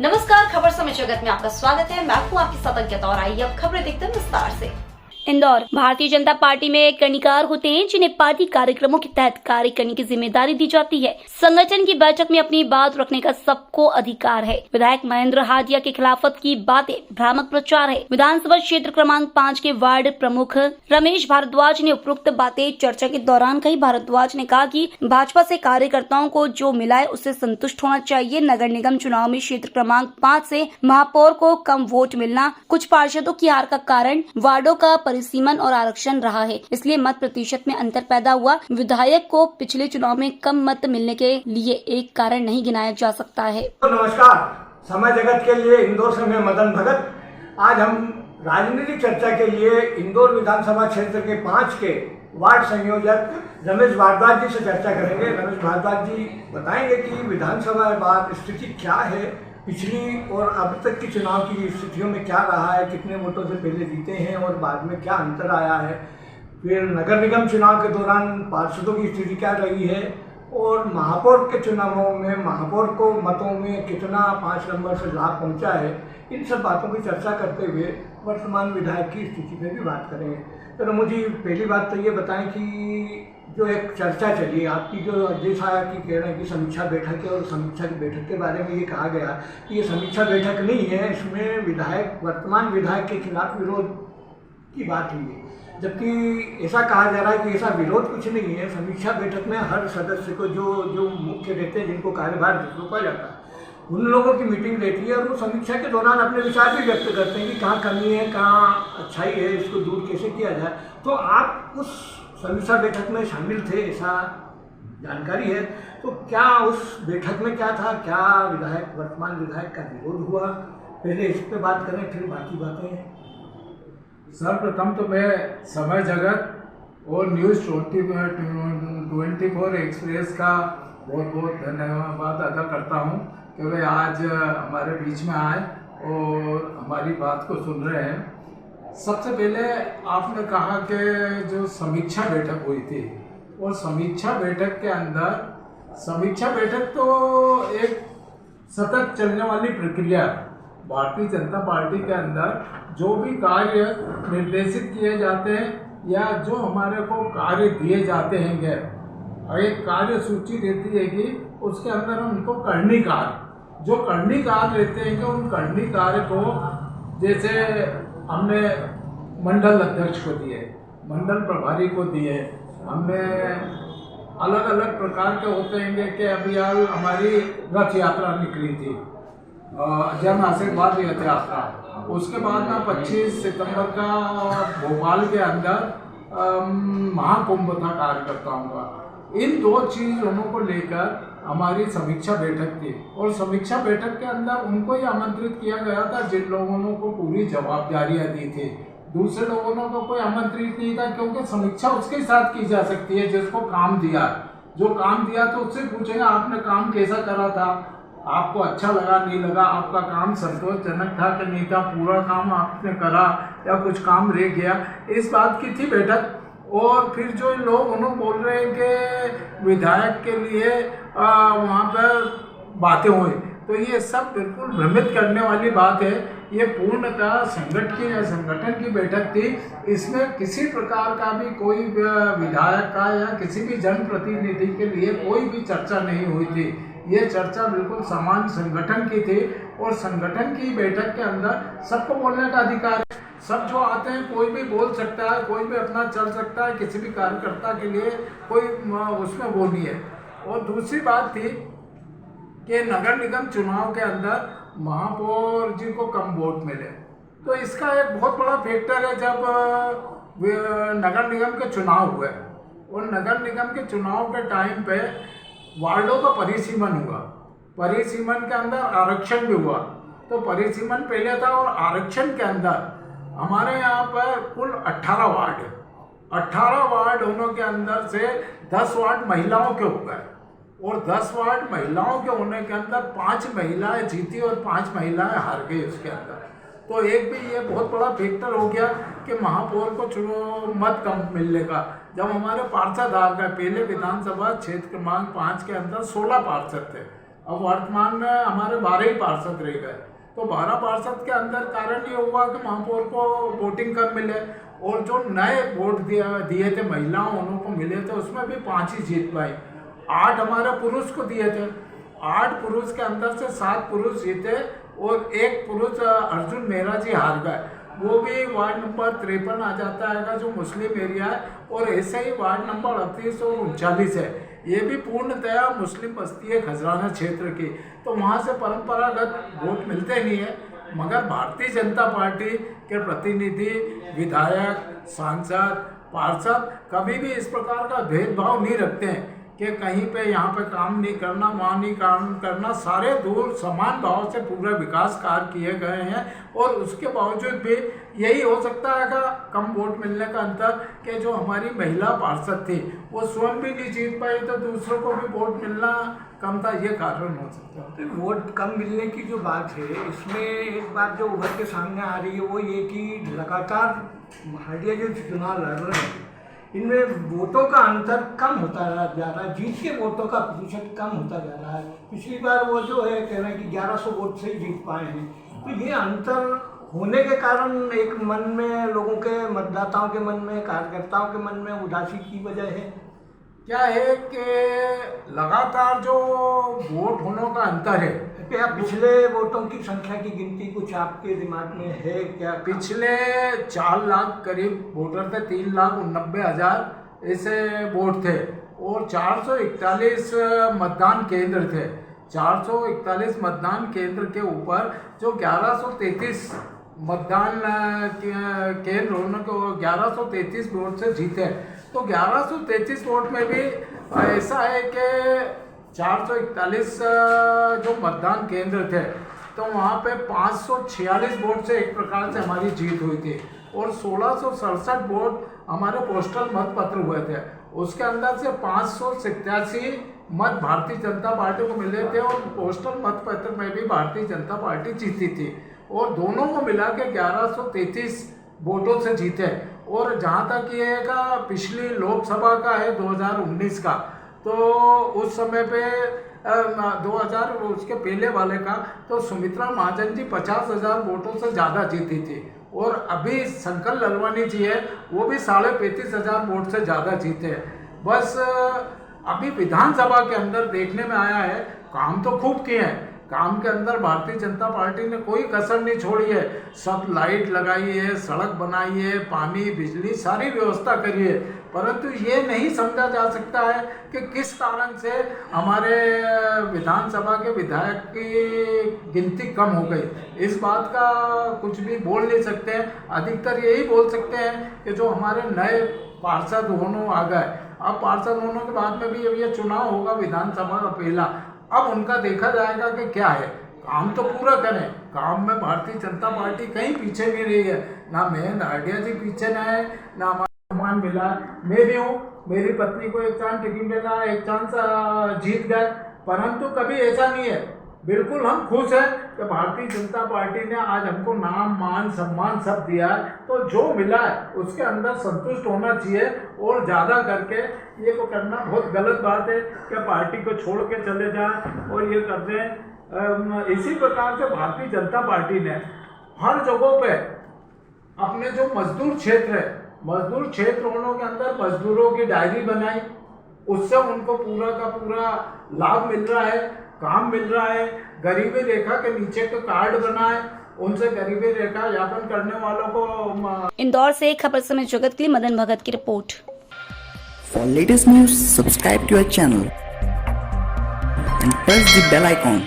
नमस्कार, खबर समय जगत में आपका स्वागत है। मैं हूं आपके साथ अंकिता और आइए अब खबरें देखते हैं विस्तार से। इंदौर भारतीय जनता पार्टी में कर्णिकार होते हैं जिन्हें पार्टी कार्यक्रमों के तहत कार्य करने की जिम्मेदारी दी जाती है। संगठन की बैठक में अपनी बात रखने का सबको अधिकार है। विधायक महेंद्र हादिया के खिलाफत की बातें भ्रामक प्रचार है। विधानसभा क्षेत्र क्रमांक 5 के वार्ड प्रमुख रमेश भारद्वाज ने उपरोक्त बातें चर्चा के दौरान कही। भारद्वाज ने कहा कि भाजपा से कार्यकर्ताओं को जो मिला है उससे संतुष्ट होना चाहिए। नगर निगम चुनाव में क्षेत्र क्रमांक 5 से महापौर को कम वोट मिलना कुछ पार्षदों की हार का कारण वार्डों का परिसीमन और आरक्षण रहा है, इसलिए मत प्रतिशत में अंतर पैदा हुआ। विधायक को पिछले चुनाव में कम मत मिलने के लिए एक कारण नहीं गिनाया जा सकता है। नमस्कार, समय जगत के लिए इंदौर से मैं मदन भगत। आज हम राजनीतिक चर्चा के लिए इंदौर विधानसभा क्षेत्र के 5 के वार्ड संयोजक रमेश भारद्वाज जी से चर्चा करेंगे। रमेश भारद्वाज जी बताएंगे कि विधानसभा बाद स्थिति क्या है, पिछली और अब तक की चुनाव की स्थितियों में क्या रहा है, कितने वोटों से पहले जीते हैं और बाद में क्या अंतर आया है। फिर नगर निगम चुनाव के दौरान पार्षदों की स्थिति क्या रही है और महापौर के चुनावों में महापौर को मतों में कितना 5 नंबर से लाभ पहुंचा है। इन सब बातों की चर्चा करते हुए वर्तमान विधायक की स्थिति पर भी बात करेंगे। तो मुझे पहली बात तो ये बताएं कि जो एक चर्चा चली आपकी, जो जैसा कि कह रहे हैं कि समीक्षा बैठक है और समीक्षा की बैठक के बारे में ये कहा गया कि ये समीक्षा बैठक नहीं है, इसमें वर्तमान विधायक के खिलाफ विरोध की बात हुई है, जबकि ऐसा कहा जा रहा है कि ऐसा विरोध कुछ नहीं है। समीक्षा बैठक में हर सदस्य को जो मुख्य रहते हैं, जिनको कार्यभार सौंपा जाता है, उन लोगों की मीटिंग रहती है और वो समीक्षा के दौरान अपने विचार भी व्यक्त करते हैं कि कहाँ कमी है, कहाँ अच्छाई है, इसको दूर कैसे किया जाए। तो आप उस समीक्षा बैठक में शामिल थे, ऐसा जानकारी है। तो क्या उस बैठक में क्या था, क्या वर्तमान विधायक का विरोध हुआ, पहले इस पर बात करें फिर बाकी बातें। सर्वप्रथम तो मैं समय जगत और न्यूज़ 24 एक्सप्रेस का बहुत बहुत धन्यवाद अदा करता हूं कि वे आज हमारे बीच में आए और हमारी बात को सुन रहे हैं। सबसे पहले आपने कहा कि जो समीक्षा बैठक हुई थी और समीक्षा बैठक तो एक सतत चलने वाली प्रक्रिया। भारतीय जनता पार्टी के अंदर जो भी कार्य निर्देशित किए जाते हैं या जो हमारे को कार्य दिए जाते हैं, एक कार्य सूची रहती है कि उसके अंदर हम उनको करनी कार्य जो करनी कार्य रहते हैं कि उन करनी कार्य को, जैसे हमने मंडल अध्यक्ष को दिए, मंडल प्रभारी को दिए, हमने अलग अलग प्रकार के होते हैं कि अभी यार हमारी रथ यात्रा निकली थी, जन आशीर्वाद रथ यात्रा, उसके बाद में 25 सितंबर का भोपाल के अंदर महाकुंभ था कार्यकर्ताओं का। इन 2 चीज़ों को लेकर हमारी समीक्षा बैठक थी और समीक्षा बैठक के अंदर उनको ही आमंत्रित किया गया था जिन लोगों को पूरी जवाबदारियां दी थी। दूसरे लोगों को कोई आमंत्रित नहीं था, क्योंकि समीक्षा उसके साथ की जा सकती है जिसको काम दिया। जो काम दिया तो उससे पूछेंगे आपने काम कैसा करा था, आपको अच्छा लगा नहीं लगा, आपका काम संतोषजनक था कि नहीं था, पूरा काम आपने करा या कुछ काम रह गया, इस बात की थी बैठक। और फिर जो लोग उन्होंने बोल रहे हैं कि विधायक के लिए वहाँ पर बातें हुई, तो ये सब बिल्कुल भ्रमित करने वाली बात है। ये पूर्णतः संगठन की बैठक थी। इसमें किसी प्रकार का भी कोई विधायक का या किसी भी जनप्रतिनिधि के लिए कोई भी चर्चा नहीं हुई थी। ये चर्चा बिल्कुल सामान्य संगठन की थी और संगठन की बैठक के अंदर सबको बोलने का अधिकार है। सब जो आते हैं कोई भी बोल सकता है, कोई भी अपना चल सकता है, किसी भी कार्यकर्ता के लिए कोई उसमें वो नहीं है। और दूसरी बात थी कि नगर निगम चुनाव के अंदर महापौर जी को कम वोट मिले, तो इसका एक बहुत बड़ा फैक्टर है। जब नगर निगम के चुनाव हुए और नगर निगम के चुनाव के टाइम पे वार्डों का परिसीमन हुआ, परिसीमन के अंदर आरक्षण भी हुआ। तो परिसीमन पहले था और आरक्षण के अंदर हमारे यहाँ पर कुल 18 वार्ड है। 18 वार्ड होने के अंदर से 10 वार्ड महिलाओं के हो गए और 10 वार्ड महिलाओं के होने के अंदर 5 महिलाएं जीती और 5 महिलाएं हार गई उसके अंदर। तो एक भी ये बहुत बड़ा फैक्टर हो गया कि महापौर को मत कम मिलने का। जब हमारे पार्षद आ गए, पहले विधानसभा क्षेत्र क्रमांक 5 के अंदर 16 पार्षद थे, अब वर्तमान में हमारे 12 ही पार्षद रह गए। तो 12 पार्षद के अंदर कारण ये हुआ कि महापौर को वोटिंग कम मिले, और जो नए वोट दिए थे महिलाओं उन्हों को मिले थे, उसमें भी 5 ही जीत पाई। 8 हमारे पुरुष को दिए थे, 8 पुरुष के अंदर से 7 पुरुष जीते और 1 पुरुष अर्जुन मेहरा जी हार गए। वो भी वार्ड नंबर 53 आ जाता है जो मुस्लिम एरिया है, और ऐसे ही वार्ड नंबर 38 और 39 है, ये भी पूर्णतया मुस्लिम बस्ती है खजराना क्षेत्र की। तो वहाँ से परंपरागत वोट मिलते नहीं है, मगर भारतीय जनता पार्टी के प्रतिनिधि, विधायक, सांसद, पार्षद कभी भी इस प्रकार का भेदभाव नहीं रखते हैं कि कहीं पे यहाँ पे काम नहीं करना, वहाँ नहीं काम करना। सारे दूर समान भाव से पूरा विकास कार्य किए गए हैं, और उसके बावजूद भी यही हो सकता है कि कम वोट मिलने का अंतर कि जो हमारी महिला पार्षद थी वो स्वयं भी नहीं जीत पाई, तो दूसरों को भी वोट मिलना कम था, ये कारण हो सकता है। तो वोट कम मिलने की जो बात है, इसमें एक बात जो उभर के सामने आ रही है वो ये कि लगातार हटिया जो चुनाव लड़ रहे हैं इनमें वोटों का अंतर कम होता जा रहा है, जीत के वोटों का प्रतिशत कम होता जा रहा है। पिछली बार वो जो है कह रहे हैं कि 1100 वोट से ही जीत पाए हैं। तो ये अंतर होने के कारण एक मन में, लोगों के, मतदाताओं के मन में, कार्यकर्ताओं के मन में उदासी की वजह है। क्या है कि लगातार जो वोट होने का अंतर है, क्या पिछले वोटों की संख्या की गिनती कुछ आपके दिमाग में है क्या? पिछले 4 लाख करीब वोटर थे, 3,89,000 ऐसे वोट थे, और 441 मतदान केंद्र थे। 441 मतदान केंद्र के ऊपर जो 1133 मतदान केंद्र होने को 1133 वोट से जीते। तो 1133 वोट में भी ऐसा है कि 441 जो मतदान केंद्र थे, तो वहाँ पे 546 वोट से एक प्रकार से हमारी जीत हुई थी, और 1667 वोट हमारे पोस्टल मतपत्र हुए थे। उसके अंदर से 587 मत भारतीय जनता पार्टी को मिले थे, और पोस्टल मतपत्र में भी भारतीय जनता पार्टी जीती थी, और दोनों को मिला के 1133 वोटों से जीते। और जहाँ तक ये का पिछली लोकसभा का है 2019 का, तो उस समय पे 2000 उसके पहले वाले का तो सुमित्रा महाजन जी 50,000 वोटों से ज़्यादा जीती थी, और अभी शंकर ललवानी जी है वो भी 35,500 वोट से ज़्यादा जीते हैं। बस अभी विधानसभा के अंदर देखने में आया है, काम तो खूब किए हैं, काम के अंदर भारतीय जनता पार्टी ने कोई कसर नहीं छोड़ी है, सब लाइट लगाई है, सड़क बनाई है, पानी, बिजली, सारी व्यवस्था करी है, परंतु ये नहीं समझा जा सकता है कि किस कारण से हमारे विधानसभा के विधायक की गिनती कम हो गई। इस बात का कुछ भी बोल नहीं सकते हैं, अधिकतर यही बोल सकते हैं कि जो हमारे नए पार्षद होने आ गए, अब पार्षद होने के बाद में भी अब ये चुनाव होगा विधानसभा का पहला, अब उनका देखा जाएगा कि क्या है, काम तो पूरा करें। काम में भारतीय जनता पार्टी कहीं पीछे नहीं रही है, ना महेंद्र हाटिया जी पीछे न है, ना हमारा सम्मान मिला। मैं भी हूँ, मेरी पत्नी को एक चांस टिकट मिला, एक चांस जीत गए, परंतु कभी ऐसा नहीं है। बिल्कुल हम खुश हैं कि भारतीय जनता पार्टी ने आज हमको नाम, मान, सम्मान सब दिया है, तो जो मिला है उसके अंदर संतुष्ट होना चाहिए, और ज़्यादा करके ये को करना बहुत गलत बात है कि पार्टी को छोड़ के चले जाएं और ये कर दें। इसी प्रकार से भारतीय जनता पार्टी ने हर जगहों पे अपने जो मजदूर क्षेत्र है, मजदूर क्षेत्र होने के अंदर मजदूरों की डायरी बनाई, उससे उनको पूरा का पूरा लाभ मिल रहा है, काम मिल रहा है। गरीबी रेखा के नीचे का कार्ड बनाए, उनसे गरीबी रेखा यापन करने वालों को। इंदौर से खबर समय जगत के लिए मदन भगत की report. For latest news, subscribe to our channel and press the bell icon.